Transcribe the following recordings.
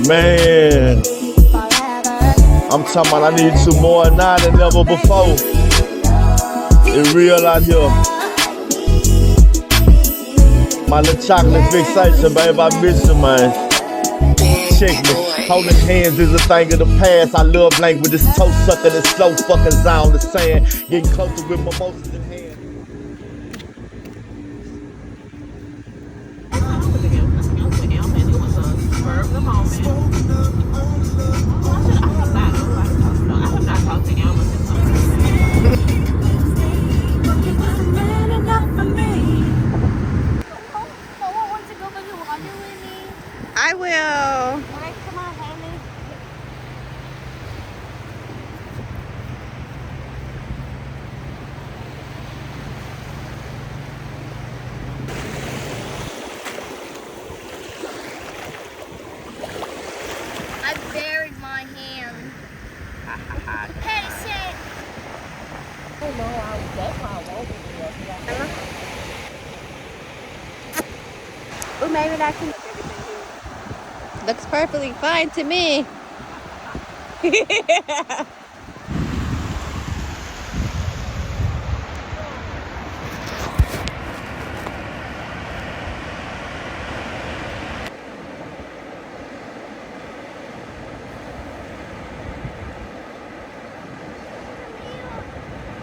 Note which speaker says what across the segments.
Speaker 1: Man, I'm talking about I need you more now than ever before. It's real out here. My little chocolate fixation, babe, I miss you, man. Check me. Holding hands is a thing of the past. I love blank with this toe sucker that's slow fucking zone the sand. Getting closer with mimosas in hand.
Speaker 2: I will.
Speaker 3: Come on, Haley. I buried my hand. Hey, shit. Oh no, that's why I won't be. Oh, maybe that can.
Speaker 2: Looks perfectly fine to me.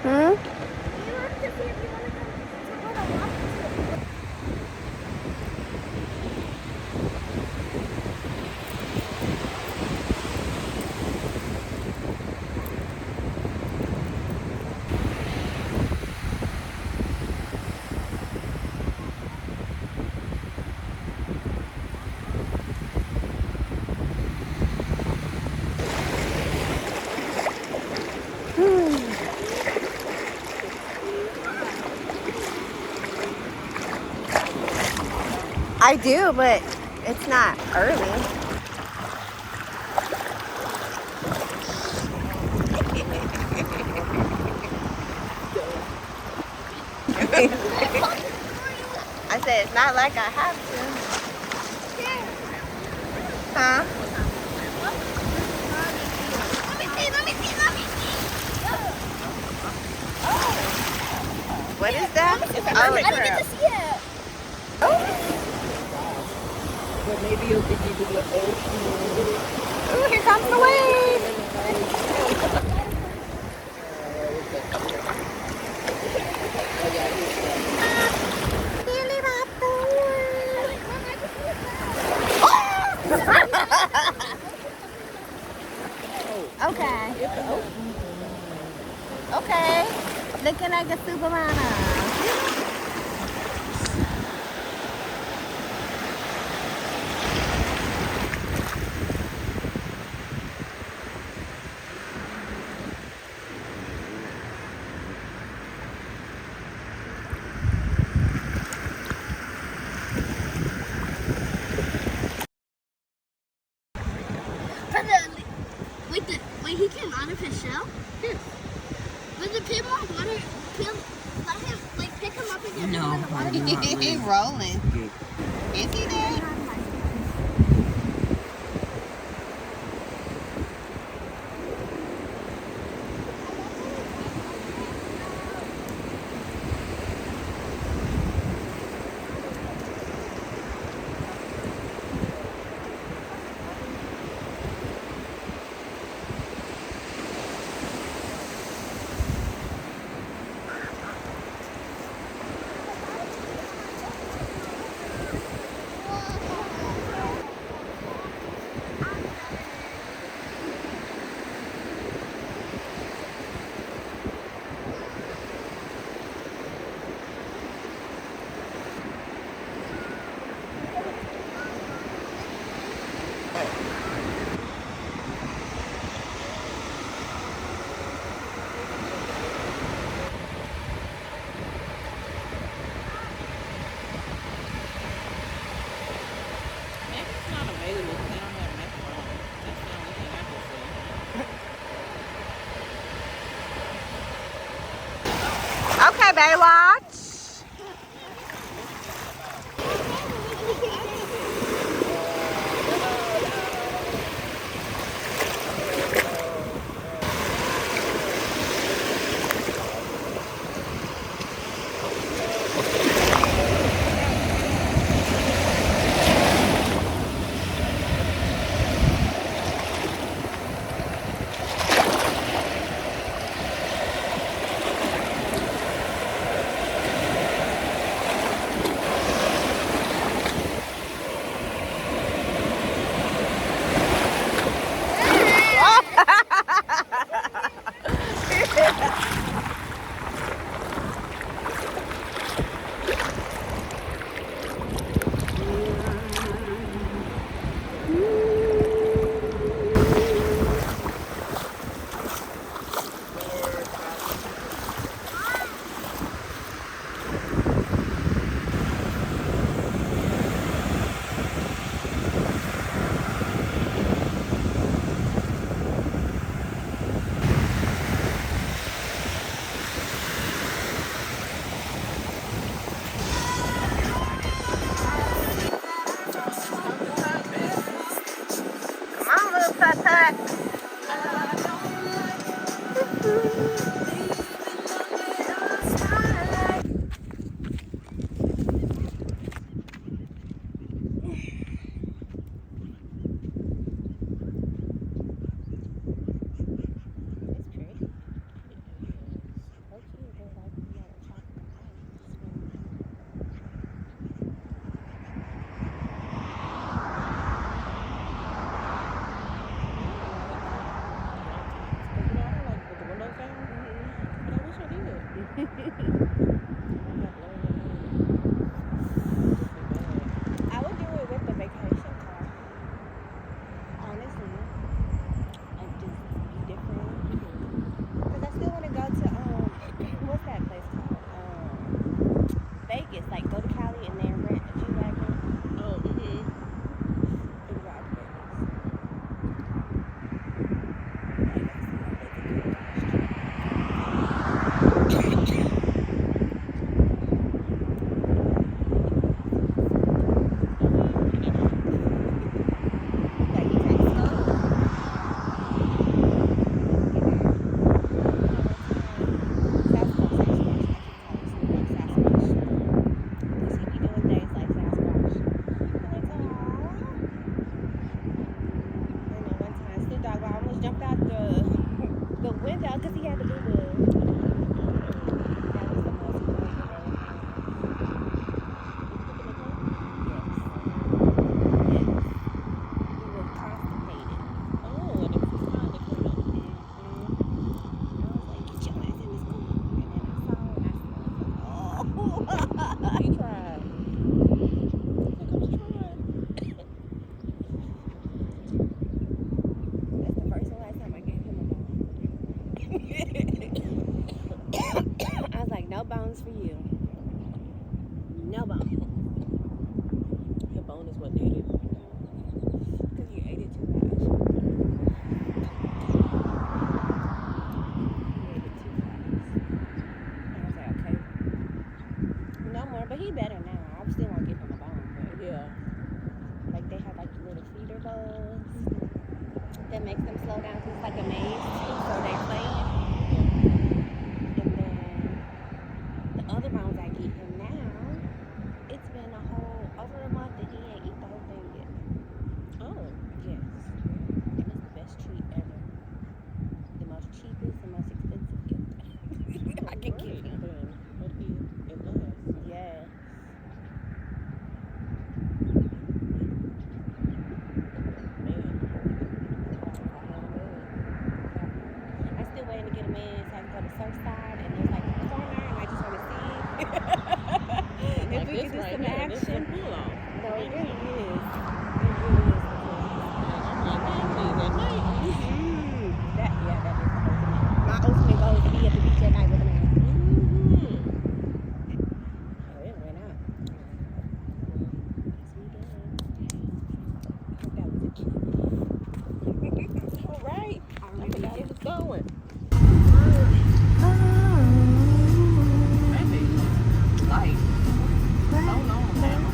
Speaker 2: Hmm? I do, but it's not early. I said it's not like I have to. Huh? What is that?
Speaker 3: I didn't get to see it.
Speaker 4: But maybe you'll get you to the ocean.
Speaker 2: Ooh, here comes the wave.
Speaker 3: Okay. Okay. Looking like a Superman. Wait, he came out of his shell?
Speaker 4: Yes.
Speaker 3: But the people on water, let him, like, pick him up again.
Speaker 4: No,
Speaker 2: He's rolling. Is he there? Okay, Baywatch. Tut tut.
Speaker 3: I would do it with the vacation car. Honestly, and just be different. Cause I still want to go to what's that place called? Vegas. Like go to Cali and then rent a G-Wagon
Speaker 4: Oh,
Speaker 3: and ride to Vegas. Like you take slow. Jumped out the window because he had to do the. That was the most important thing. Yes. Yes. He was constipated.
Speaker 4: oh, and it was time to come up.
Speaker 3: I was like, get your ass in this car. And then I saw him and I was like, oh.
Speaker 4: He tried. Like, I'm trying.
Speaker 3: That's the first and last time I gave him a bone. I was like, no bones for you. No bones.
Speaker 4: Your bone is what needed.
Speaker 3: Because you ate it too fast. You ate it too fast. And I was like, okay. No more, but he better now. I still won't give him a bone. But
Speaker 4: Yeah.
Speaker 3: like they have like little feeder bowls that makes them slow down because it's like a maze too, so they're playing. And then the other bones I get him now, it's been over a month and he ain't eat the whole thing yet.
Speaker 4: Oh.
Speaker 3: Yes. And it's the best treat ever. The most cheapest and most expensive gift I can give
Speaker 4: Great.
Speaker 3: him.
Speaker 4: Then hope it lasts.
Speaker 3: Yes.
Speaker 4: Man.
Speaker 3: I'm still waiting to get him in so I can go to Surfside and there's like a corner and I just want to see if
Speaker 4: Like
Speaker 3: we
Speaker 4: this
Speaker 3: can do
Speaker 4: right
Speaker 3: some
Speaker 4: here, this is
Speaker 3: action.
Speaker 4: cool off.
Speaker 3: No, it really is. It really is.
Speaker 4: And I'm like, man, please, at night.
Speaker 3: That is the ultimate. My ultimate goal is to be at the beach at night with a man. Oh, it went out. Yes, we did. Hope that was a cute one.
Speaker 4: All right.
Speaker 3: I
Speaker 4: I
Speaker 3: really
Speaker 4: forgot
Speaker 3: did.
Speaker 4: it was going.
Speaker 5: Like, so long now.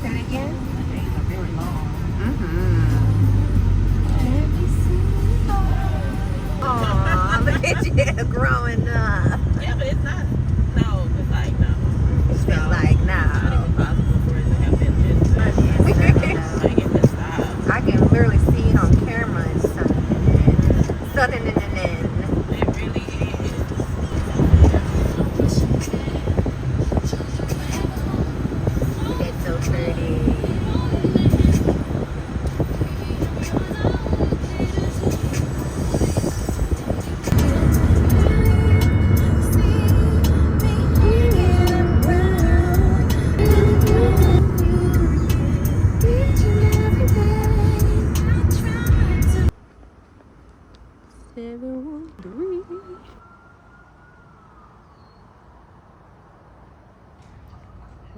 Speaker 3: Say it again.
Speaker 5: The days are very long.
Speaker 2: Aw, look at you growing up.
Speaker 5: Yeah, but it's not. No, it's like no.
Speaker 2: It's been like,
Speaker 5: Not
Speaker 2: nah.
Speaker 5: even possible for it to have been this. Like it's this style.
Speaker 2: I can literally see it on camera and something. Something in.
Speaker 5: It really is.
Speaker 2: It's so pretty.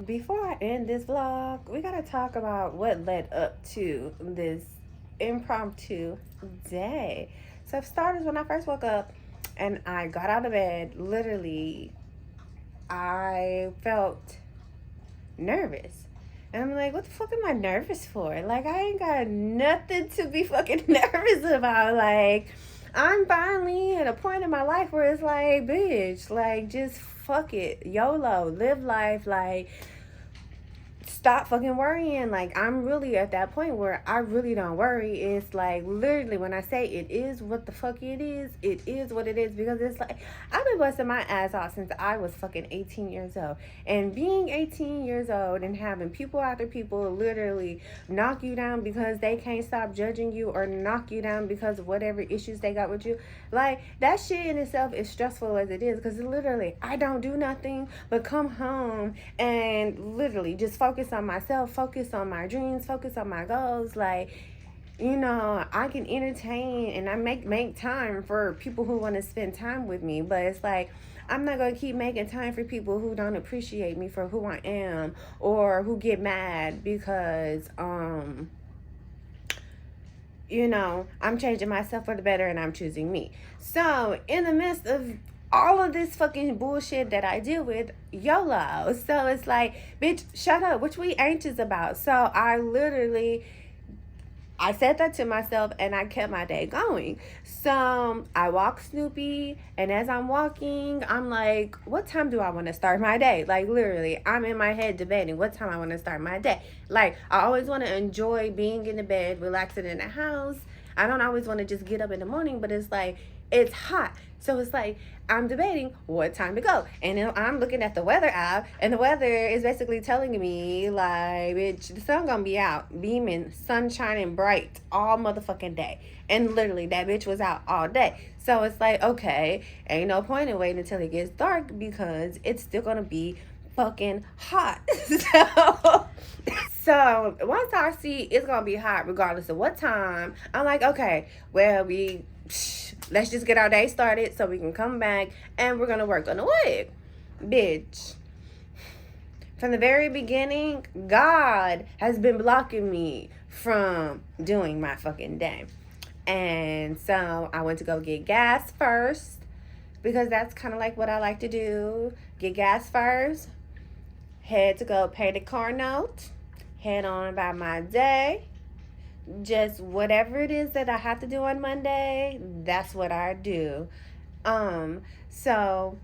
Speaker 3: Before I end this vlog, we gotta talk about what led up to this impromptu day. So for starters, when I first woke up and I got out of bed, literally I felt nervous
Speaker 2: And I'm like, what the fuck am I nervous for? Like, I ain't got nothing to be fucking nervous about. Like, I'm finally at a point in my life where it's like, bitch, like, just fuck it. YOLO. Live life. Like, stop fucking worrying. Like, I'm really at that point where I really don't worry. It's like, literally, when I say it is what the fuck it is what it is. Because it's like, I've been busting my ass off since I was fucking 18 years old. And being 18 years old and having people after people literally knock you down because they can't stop judging you, or knock you down because of whatever issues they got with you, like, that shit in itself is stressful as it is. Because literally, I don't do nothing but come home and literally just focus on myself, focus on my dreams, focus on my goals. Like, you know, I can entertain and I make time for people who want to spend time with me, but it's like, I'm not going to keep making time for people who don't appreciate me for who I am, or who get mad because you know, I'm changing myself for the better and I'm choosing me. So in the midst of all of this fucking bullshit that I deal with, YOLO. So it's like, bitch, shut up. What we anxious about? So I said that to myself and I kept my day going. So I walk Snoopy, and as I'm walking, I'm like, what time do I want to start my day? Like, literally, I'm in my head debating what time I want to start my day. Like, I always want to enjoy being in the bed, relaxing in the house. I don't always want to just get up in the morning, but it's like, it's hot. So it's like, I'm debating what time to go. And then I'm looking at the weather app, and the weather is basically telling me, like, bitch, the sun gonna be out, beaming, sun shining bright all motherfucking day. And literally, that bitch was out all day. So it's like, okay, ain't no point in waiting until it gets dark, because it's still gonna be fucking hot. So once I see it's gonna be hot regardless of what time, I'm like, okay, well, let's just get our day started so we can come back and we're gonna work on the wig. Bitch, from the very beginning, God has been blocking me from doing my fucking day. And so I went to go get gas first, because that's kind of like what I like to do. Get gas first, head to go pay the car note, head on about my day. Just whatever it is that I have to do on Monday, that's what I do. So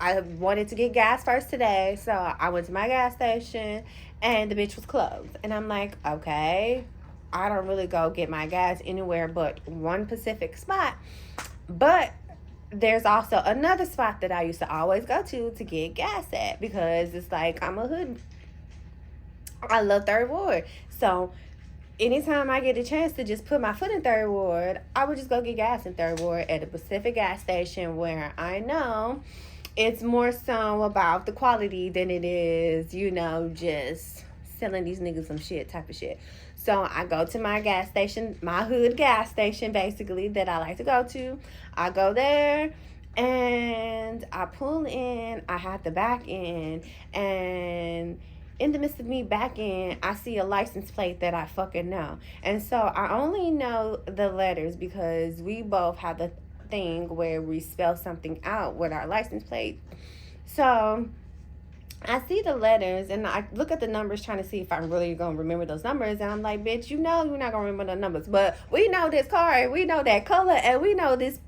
Speaker 2: I wanted to get gas first today, so I went to my gas station and the bitch was closed. And I'm like, okay, I don't really go get my gas anywhere but one specific spot. But there's also another spot that I used to always go to get gas at, because it's like, I'm a hood. I love Third Ward. So anytime I get a chance to just put my foot in Third Ward, I would just go get gas in Third Ward at a specific gas station where I know it's more so about the quality than it is, you know, just selling these niggas some shit type of shit. So I go to my gas station, my hood gas station, basically, that I like to go to. I go there and I pull in. I have to back in, and in the midst of me backing, I see a license plate that I fucking know. And so I only know the letters because we both have the thing where we spell something out with our license plate. So I see the letters and I look at the numbers trying to see if I'm really going to remember those numbers. And I'm like, bitch, you know you're not going to remember the numbers. But we know this car, we know that color, and we know this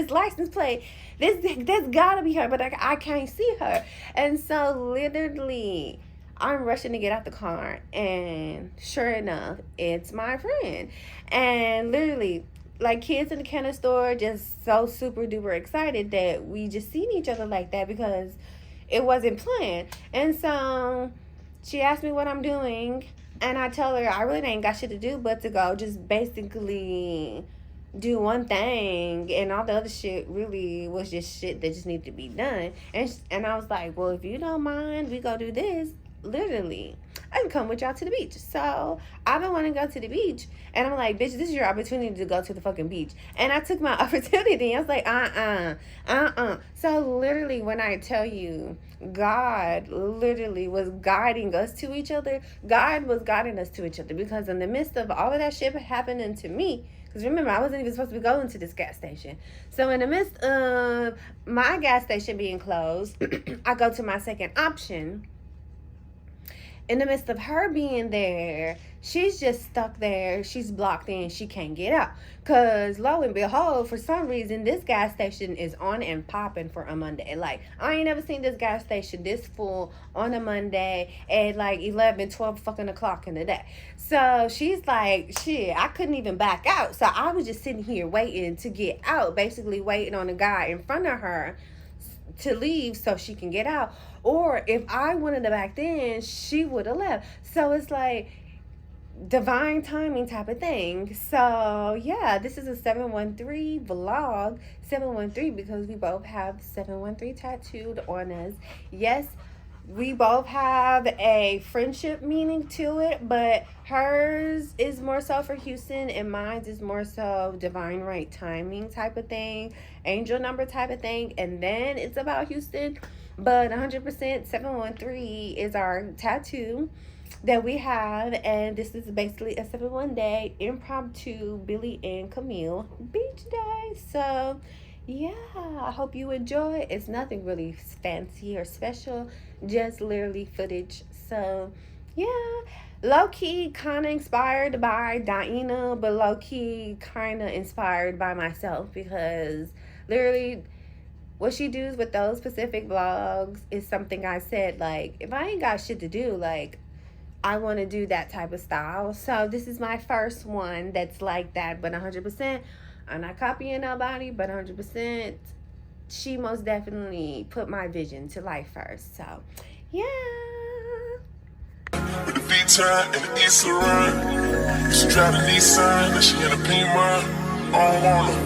Speaker 2: license plate. This gotta be her, but I can't see her. And so literally, I'm rushing to get out the car, and sure enough, it's my friend. And literally, like kids in the candy store, just so super duper excited that we just seen each other like that, because it wasn't planned. And so she asked me what I'm doing, and I tell her I really ain't got shit to do but to go just basically do one thing, and all the other shit really was just shit that just needed to be done. And I was like, well, if you don't mind, we go do this. Literally, I can come with y'all to the beach. So I've been wanting to go to the beach, and I'm like, bitch, this is your opportunity to go to the fucking beach. And I took my opportunity. I was like, So literally, when I tell you, God literally was guiding us to each other. God was guiding us to each other, because in the midst of all of that shit happening to me, because remember, I wasn't even supposed to be going to this gas station. So in the midst of my gas station being closed, I go to my second option. in the midst of her being there, she's just stuck there. She's blocked in. She can't get out. Because lo and behold, for some reason, this gas station is on and popping for a Monday. Like, I ain't never seen this gas station this full on a Monday at like 11, 12 fucking o'clock in the day. So she's like, shit, I couldn't even back out. So I was just sitting here waiting to get out, basically waiting on the guy in front of her to leave so she can get out. Or if I wanted to back in, she would have left. So it's like divine timing type of thing. So yeah, this is a 713 vlog. 713 because we both have 713 tattooed on us. Yes, we both have a friendship meaning to it, but hers is more so for Houston and mine is more so divine right timing type of thing, angel number type of thing, and then it's about Houston. But 100% 713 is our tattoo that we have, and this is basically a 7-1 day impromptu Billy and Kamil beach day. So yeah, I hope you enjoy. It's nothing really fancy or special, just literally footage. So yeah, low-key kind of inspired by Diana, but low-key kind of inspired by myself, because literally what she does with those specific vlogs is something I said, like, if I ain't got shit to do, like, I want to do that type of style. So this is my first one that's like that, but 100%, I'm not copying nobody, but 100%, she most definitely put my vision to life first. So, yeah.
Speaker 6: With the V-turn and the East run. She drive a Nissan, and she in a Beamer. I don't want her.